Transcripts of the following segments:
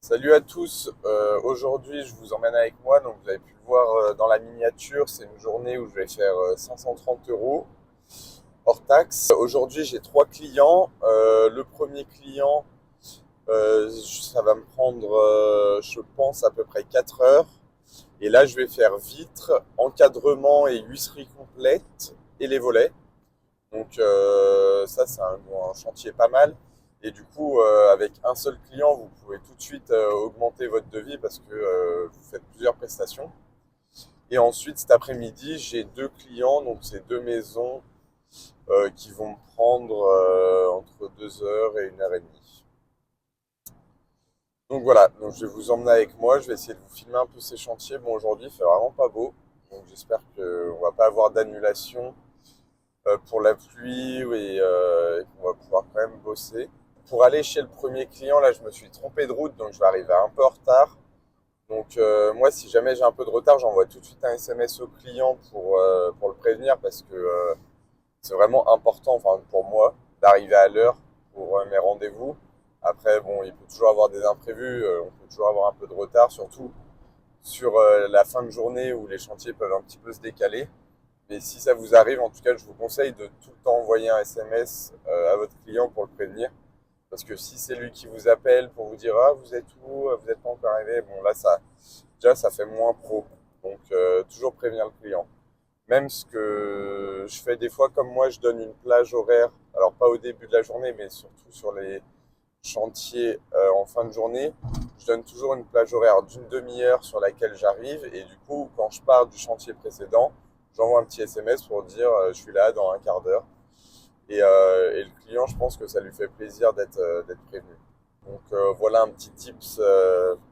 Salut à tous, aujourd'hui je vous emmène avec moi, donc vous avez pu le voir dans la miniature, c'est une journée où je vais faire 530 euros hors taxe. Aujourd'hui j'ai trois clients. Le premier client, ça va me prendre je pense à peu près 4 heures. Et là je vais faire vitre, encadrement et huisserie complète et les volets. Donc ça c'est un chantier pas mal. Et du coup, avec un seul client, vous pouvez tout de suite augmenter votre devis parce que vous faites plusieurs prestations. Et ensuite, cet après-midi, j'ai deux clients, donc c'est deux maisons qui vont me prendre entre 2 heures et 1 heure et demie. Donc voilà, donc je vais vous emmener avec moi, je vais essayer de vous filmer un peu ces chantiers. Bon, aujourd'hui, il fait vraiment pas beau, donc j'espère qu'on va pas avoir d'annulation pour la pluie et qu'on va pouvoir quand même bosser. Pour aller chez le premier client, là, je me suis trompé de route, donc je vais arriver un peu en retard. Donc moi, si jamais j'ai un peu de retard, j'envoie tout de suite un SMS au client pour le prévenir parce que c'est vraiment important, enfin pour moi, d'arriver à l'heure pour mes rendez-vous. Après, bon, il peut toujours avoir des imprévus, on peut toujours avoir un peu de retard, surtout sur la fin de journée où les chantiers peuvent un petit peu se décaler. Mais si ça vous arrive, en tout cas, je vous conseille de tout le temps envoyer un SMS à votre client pour le prévenir. Parce que si c'est lui qui vous appelle pour vous dire ah vous êtes où, vous n'êtes pas encore arrivé, bon là ça déjà ça fait moins pro. Donc toujours prévenir le client. Même ce que je fais des fois comme moi, je donne une plage horaire. Alors pas au début de la journée, mais surtout sur les chantiers en fin de journée. Je donne toujours une plage horaire d'une demi-heure sur laquelle j'arrive. Et du coup, quand je pars du chantier précédent, j'envoie un petit SMS pour dire je suis là dans un quart d'heure. Et le client, je pense que ça lui fait plaisir d'être prévenu. Donc voilà un petit tips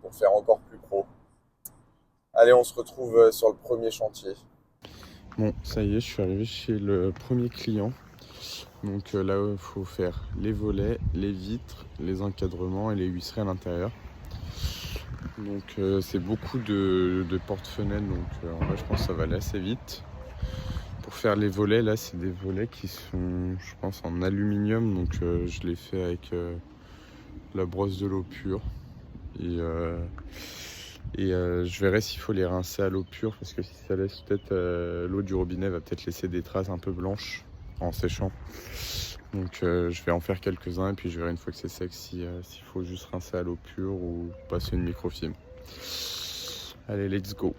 pour faire encore plus pro. Allez, on se retrouve sur le premier chantier. Bon, ça y est, je suis arrivé chez le premier client. Donc là, il faut faire les volets, les vitres, les encadrements et les huisseries à l'intérieur. Donc c'est beaucoup de porte-fenêtres, donc en vrai, je pense que ça va aller assez vite. Pour faire les volets, là, c'est des volets qui sont, je pense, en aluminium. Donc je les fais avec la brosse de l'eau pure. Et je verrai s'il faut les rincer à l'eau pure parce que si ça laisse peut-être l'eau du robinet va peut-être laisser des traces un peu blanches en séchant. Donc je vais en faire quelques-uns et puis je verrai une fois que c'est sec s'il faut juste rincer à l'eau pure ou passer une microfibre. Allez, let's go.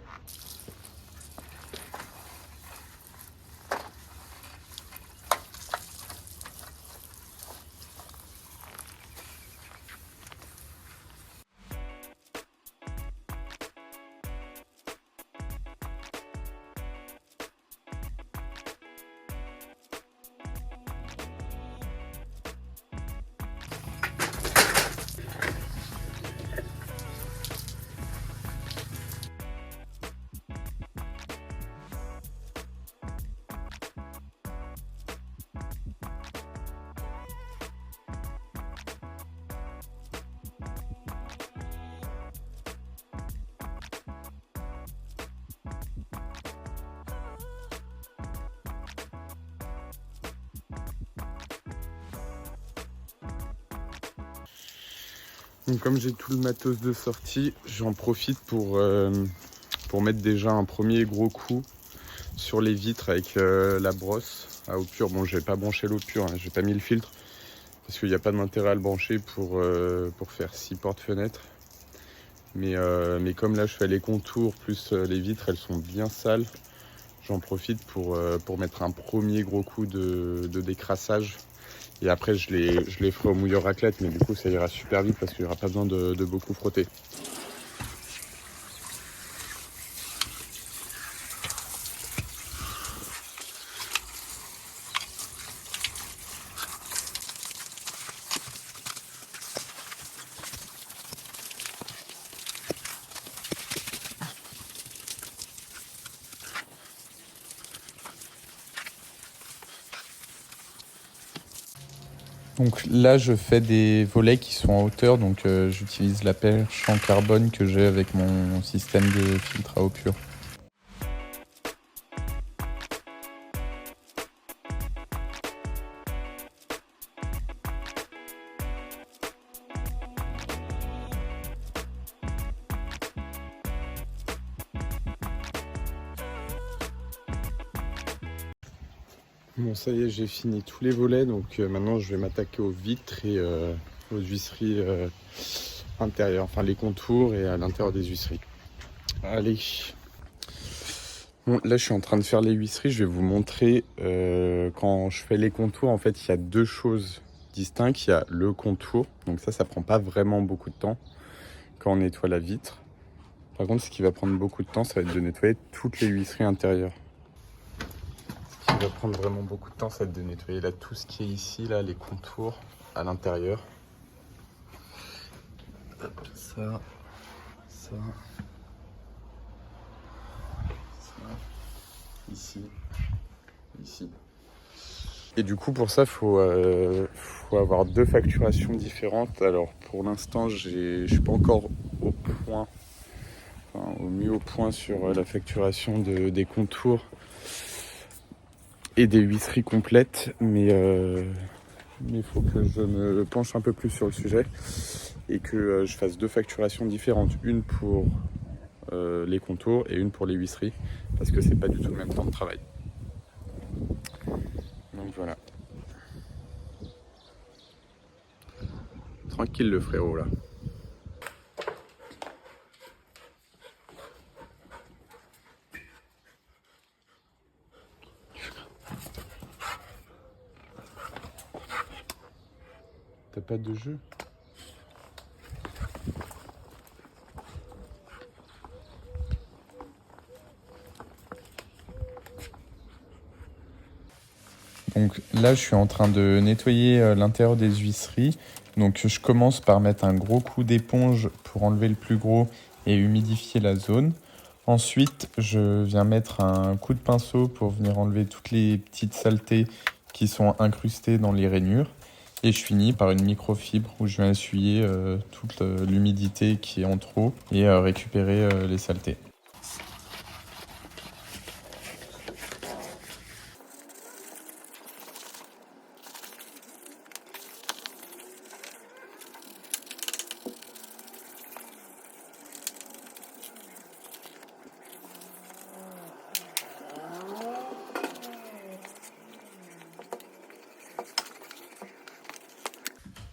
Donc comme j'ai tout le matos de sortie, j'en profite pour mettre déjà un premier gros coup sur les vitres avec la brosse à eau pure. Bon, je vais pas brancher l'eau pure, hein, j'ai pas mis le filtre parce qu'il n'y a pas d'intérêt à le brancher pour faire 6 portes-fenêtres. Mais comme là je fais les contours plus les vitres, elles sont bien sales. J'en profite pour mettre un premier gros coup de décrassage. Et après je les ferai au mouilleur raclette, mais du coup ça ira super vite parce qu'il n'y aura pas besoin de beaucoup frotter. Donc là, je fais des volets qui sont en hauteur, donc j'utilise la perche en carbone que j'ai avec mon système de filtre à eau pure. Bon, ça y est, j'ai fini tous les volets, donc maintenant je vais m'attaquer aux vitres et aux huisseries intérieures, enfin les contours et à l'intérieur des huisseries. Allez. Bon, là je suis en train de faire les huisseries, je vais vous montrer quand je fais les contours, en fait il y a deux choses distinctes. Il y a le contour, donc ça prend pas vraiment beaucoup de temps quand on nettoie la vitre. Par contre, ce qui va prendre beaucoup de temps, ça va être de nettoyer toutes les huisseries intérieures. Ce qui va prendre vraiment beaucoup de temps, ça va être de nettoyer là tout ce qui est ici, là, les contours à l'intérieur. Ça, ça, ici, ici. Et du coup, pour ça, faut avoir deux facturations différentes. Alors, pour l'instant, je suis pas encore au point, enfin, au mieux au point sur la facturation des contours et des huisseries complètes, mais il faut que je me penche un peu plus sur le sujet et que je fasse deux facturations différentes, une pour les contours et une pour les huisseries, parce que c'est pas du tout le même temps de travail. Donc voilà. Tranquille le frérot là. T'as pas de jeu? Donc là, je suis en train de nettoyer l'intérieur des huisseries. Donc je commence par mettre un gros coup d'éponge pour enlever le plus gros et humidifier la zone. Ensuite, je viens mettre un coup de pinceau pour venir enlever toutes les petites saletés qui sont incrustées dans les rainures. Et je finis par une microfibre où je viens essuyer toute l'humidité qui est en trop et récupérer les saletés.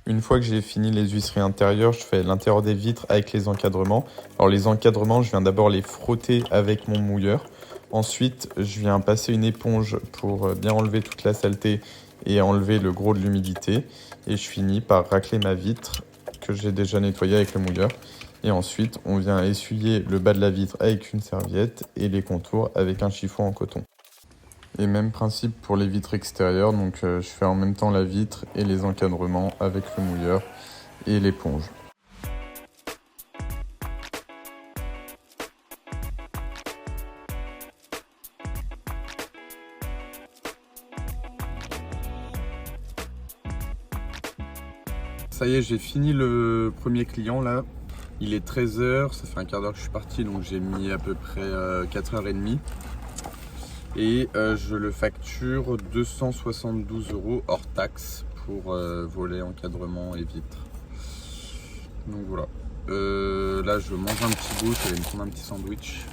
Une fois que j'ai fini les huisseries intérieures, je fais l'intérieur des vitres avec les encadrements. Alors les encadrements, je viens d'abord les frotter avec mon mouilleur. Ensuite, je viens passer une éponge pour bien enlever toute la saleté et enlever le gros de l'humidité. Et je finis par racler ma vitre que j'ai déjà nettoyée avec le mouilleur. Et ensuite, on vient essuyer le bas de la vitre avec une serviette et les contours avec un chiffon en coton. Et même principe pour les vitres extérieures, donc je fais en même temps la vitre et les encadrements avec le mouilleur et l'éponge. Ça y est, j'ai fini le premier client là. Il est 13h, ça fait un quart d'heure que je suis parti, donc j'ai mis à peu près 4h30. Et je le facture 272 € hors taxe pour volet, encadrement et vitres. Donc voilà. Là je mange un petit bout, je vais me prendre un petit sandwich.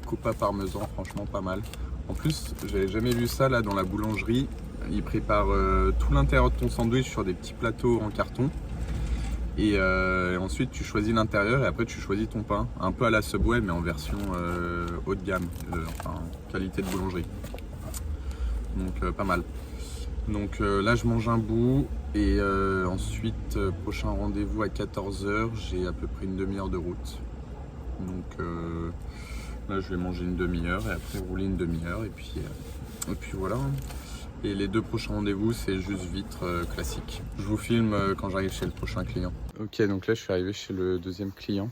Copa parmesan, franchement pas mal. En plus, j'avais jamais vu ça là dans la boulangerie. Ils préparent tout l'intérieur de ton sandwich sur des petits plateaux en carton. Et ensuite tu choisis l'intérieur et après tu choisis ton pain. Un peu à la Subway mais en version haut de gamme, enfin qualité de boulangerie. Donc pas mal. Donc là je mange un bout et ensuite prochain rendez-vous à 14h, j'ai à peu près une demi-heure de route. Donc là je vais manger une demi-heure et après rouler une demi-heure et puis voilà. Et les deux prochains rendez-vous, c'est juste vitre classique. Je vous filme quand j'arrive chez le prochain client. Ok, donc là je suis arrivé chez le deuxième client.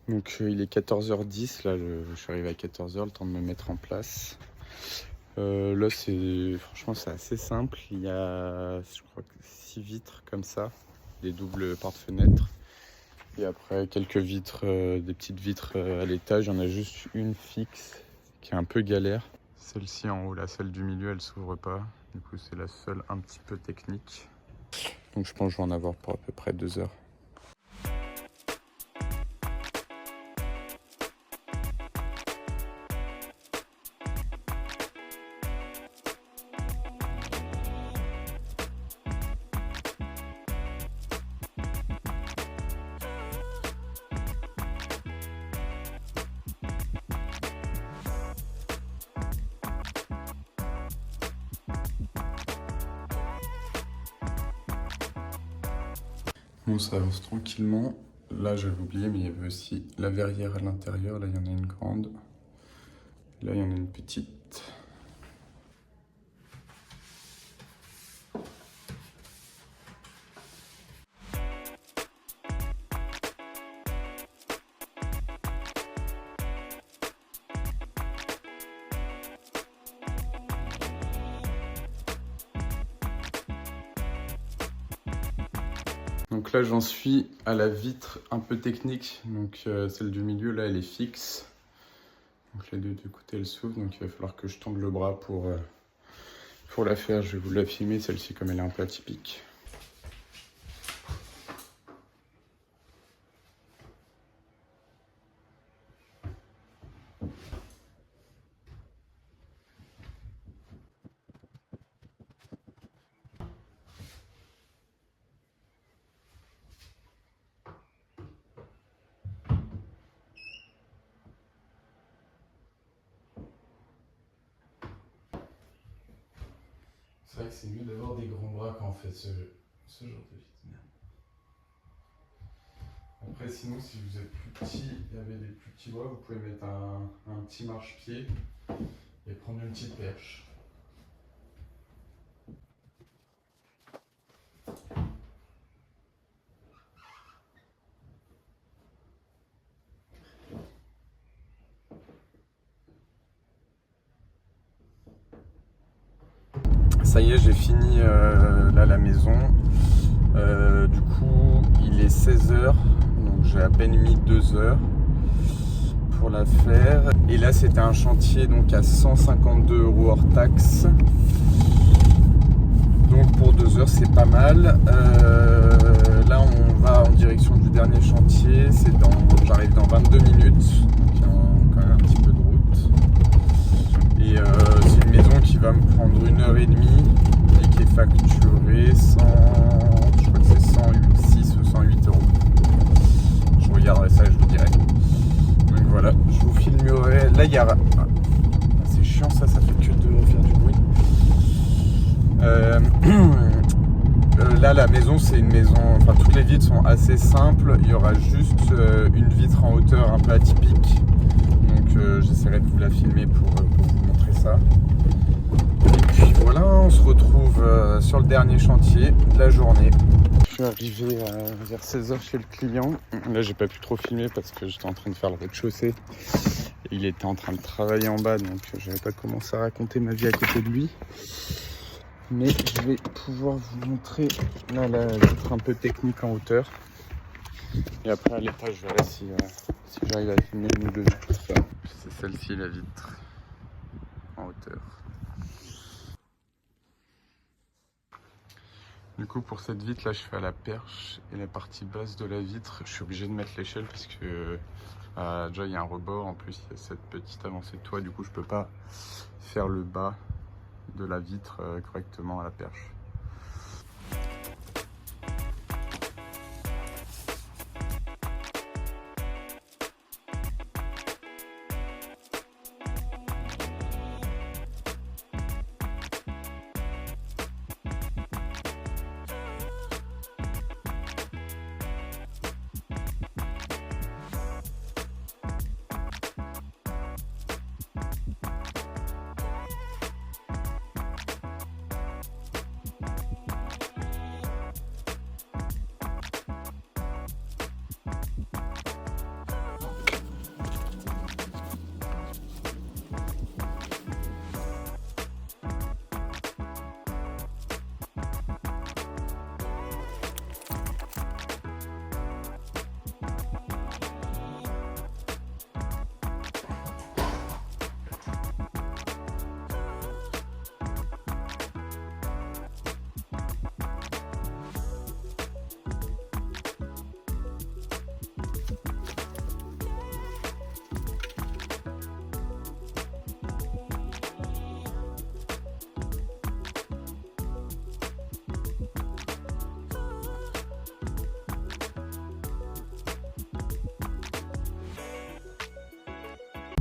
Donc il est 14h10, là je suis arrivé à 14h, le temps de me mettre en place. Là franchement c'est assez simple, il y a je crois 6 vitres comme ça, des doubles porte-fenêtres. Et après quelques vitres, des petites vitres à l'étage, il y en a juste une fixe qui est un peu galère. Celle-ci en haut, la celle du milieu, elle s'ouvre pas. Du coup, c'est la seule un petit peu technique. Donc je pense que je vais en avoir pour à peu près 2 heures. Bon, ça avance tranquillement. Là, j'avais oublié, mais il y avait aussi la verrière à l'intérieur. Là, il y en a une grande. Là, il y en a une petite. Donc là, j'en suis à la vitre un peu technique. Donc celle du milieu, là, elle est fixe. Donc les deux du côté, elles s'ouvrent. Donc il va falloir que je tende le bras pour la faire. Je vais vous la filmer, celle-ci, comme elle est un peu atypique. C'est vrai que c'est mieux d'avoir des grands bras quand on fait ce genre de vitre. Après, sinon, si vous êtes plus petit et avez des plus petits bras, vous pouvez mettre un petit marchepied et prendre une petite perche. Ça y est, j'ai fini là la maison. Du coup, il est 16h, donc j'ai à peine mis 2 heures pour la faire. Et là, c'était un chantier donc à 152 € hors taxe. Donc pour 2 heures, c'est pas mal. Là, on va en direction du dernier chantier. J'arrive dans 22 minutes, donc il y a quand même un petit peu de route. Et c'est une maison qui va me prendre 1h30 et qui est facturée je crois que c'est 106 ou 108 €. Je regarderai ça et je vous dirai. Donc voilà, je vous filmerai. Là, il y a... c'est chiant ça fait que de faire du bruit. Là, la maison, c'est une maison... Enfin, toutes les vitres sont assez simples. Il y aura juste une vitre en hauteur un peu atypique. Donc j'essaierai de vous la filmer pour vous montrer ça. Et puis voilà, on se retrouve sur le dernier chantier de la journée. Je suis arrivé vers 16h chez le client. Là, j'ai pas pu trop filmer parce que j'étais en train de faire le rez-de-chaussée. Et il était en train de travailler en bas, donc j'avais pas commencé à raconter ma vie à côté de lui. Mais je vais pouvoir vous montrer là, la vitre un peu technique en hauteur. Et après à l'étage, je verrai si j'arrive à filmer une ou deux vitres. C'est celle-ci la vitre en hauteur. Du coup, pour cette vitre là, je fais à la perche et la partie basse de la vitre, je suis obligé de mettre l'échelle parce que déjà il y a un rebord, en plus il y a cette petite avancée de toit, du coup je peux pas faire le bas de la vitre correctement à la perche.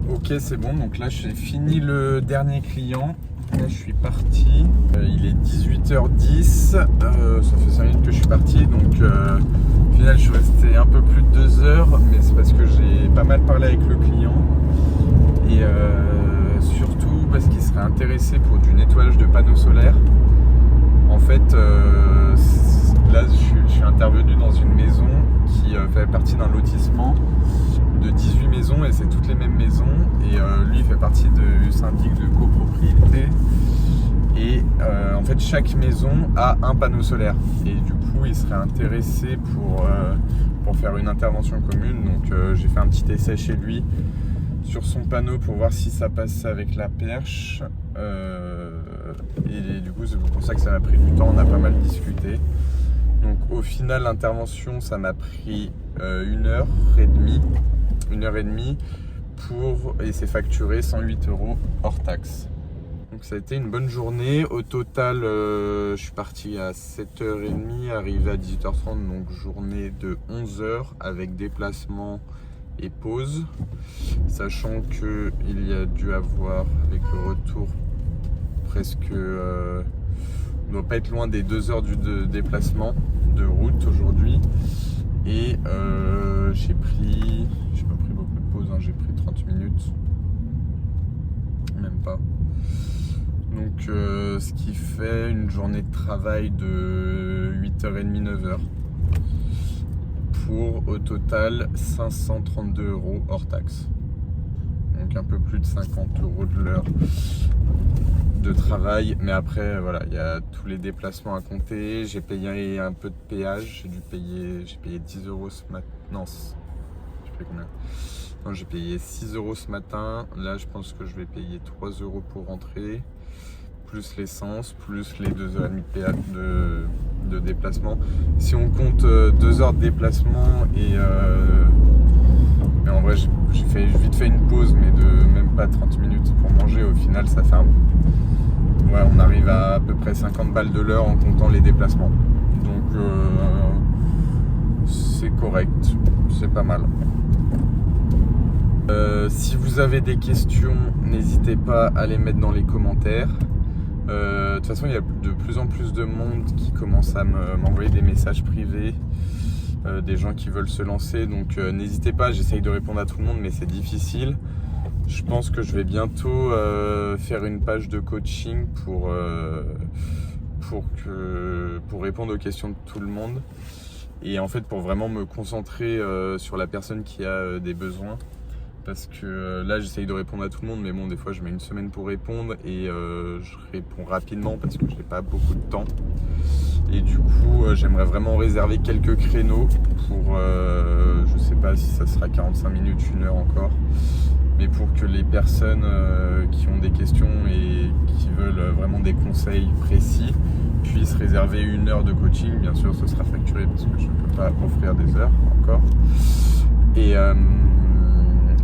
Ok, c'est bon, donc là j'ai fini le dernier client. Là, je suis parti. Il est 18h10. Ça fait 5 minutes que je suis parti. Donc, au final, je suis resté un peu plus de 2 heures. Mais c'est parce que j'ai pas mal parlé avec le client. Et surtout parce qu'il serait intéressé pour du nettoyage de panneaux solaires. En fait, là, je suis intervenu dans une maison qui fait partie d'un lotissement de 18 maisons et c'est toutes les mêmes maisons. Et lui, il fait partie du syndic de copropriété. Et en fait, chaque maison a un panneau solaire. Et du coup, il serait intéressé pour faire une intervention commune. Donc, j'ai fait un petit essai chez lui sur son panneau pour voir si ça passait avec la perche. Et du coup, c'est pour ça que ça m'a pris du temps. On a pas mal discuté. Donc, au final, l'intervention, ça m'a pris 1h30. 1h30 et c'est facturé 108 € hors taxe. Donc ça a été une bonne journée. Au total, je suis parti à 7h30, arrivé à 18h30, donc journée de 11h avec déplacement et pause. Sachant qu'il y a dû avoir, avec le retour, presque... on ne doit pas être loin des 2 heures de déplacement de route aujourd'hui. Et j'ai pas pris beaucoup de pause, hein, j'ai pris 30 minutes, même pas. Donc ce qui fait une journée de travail de 8h30, 9h pour au total 532 € hors taxe. Donc un peu plus de 50 € de l'heure de travail, mais après voilà, il y a tous les déplacements à compter. J'ai payé un peu de péage, j'ai payé 10 € ce matin. Non, je sais plus combien. Non, j'ai payé 6 € ce matin. Là, je pense que je vais payer 3 € pour rentrer, plus l'essence, plus les 2h30 de péage de déplacement. Si on compte 2 heures de déplacement mais en vrai, j'ai vite fait une pause, mais de même pas 30 minutes pour manger. Au final, ça fait ouais, on arrive à peu près 50 balles de l'heure en comptant les déplacements. Donc, c'est correct, c'est pas mal. Si vous avez des questions, n'hésitez pas à les mettre dans les commentaires. De toute façon, il y a de plus en plus de monde qui commence à m'envoyer des messages privés. Des gens qui veulent se lancer, donc n'hésitez pas, j'essaye de répondre à tout le monde mais c'est difficile. Je pense que je vais bientôt faire une page de coaching pour répondre aux questions de tout le monde et en fait pour vraiment me concentrer sur la personne qui a des besoins, parce que là j'essaye de répondre à tout le monde mais bon, des fois je mets une semaine pour répondre et je réponds rapidement parce que j'ai pas beaucoup de temps. Et du coup, j'aimerais vraiment réserver quelques créneaux pour, je sais pas si ça sera 45 minutes, 1 heure encore, mais pour que les personnes qui ont des questions et qui veulent vraiment des conseils précis puissent réserver 1 heure de coaching. Bien sûr, ce sera facturé parce que je ne peux pas offrir des heures encore. Et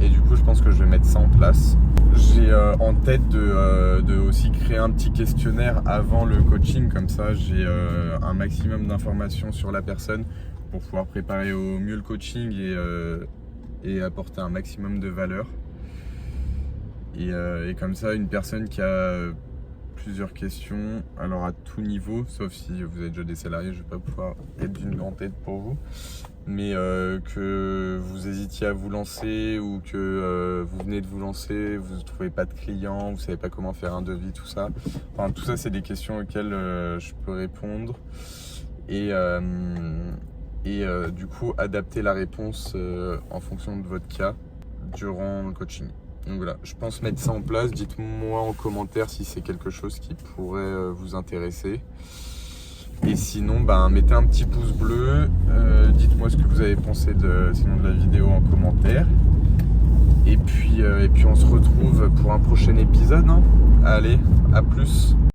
du coup, je pense que je vais mettre ça en place. J'ai en tête de aussi créer un petit questionnaire avant le coaching, comme ça j'ai un maximum d'informations sur la personne pour pouvoir préparer au mieux le coaching et apporter un maximum de valeur. Et comme ça, une personne qui a plusieurs questions, alors à tout niveau, sauf si vous êtes déjà des salariés, je ne vais pas pouvoir être d'une grande aide pour vous, mais que vous hésitiez à vous lancer ou que vous venez de vous lancer, vous ne trouvez pas de clients, vous ne savez pas comment faire un devis, tout ça. Enfin, tout ça, c'est des questions auxquelles je peux répondre et du coup adapter la réponse en fonction de votre cas durant le coaching. Donc voilà, je pense mettre ça en place. Dites-moi en commentaire si c'est quelque chose qui pourrait vous intéresser. Et sinon, mettez un petit pouce bleu. Dites-moi ce que vous avez pensé de la vidéo en commentaire. Et puis on se retrouve pour un prochain épisode. Hein. Allez, à plus.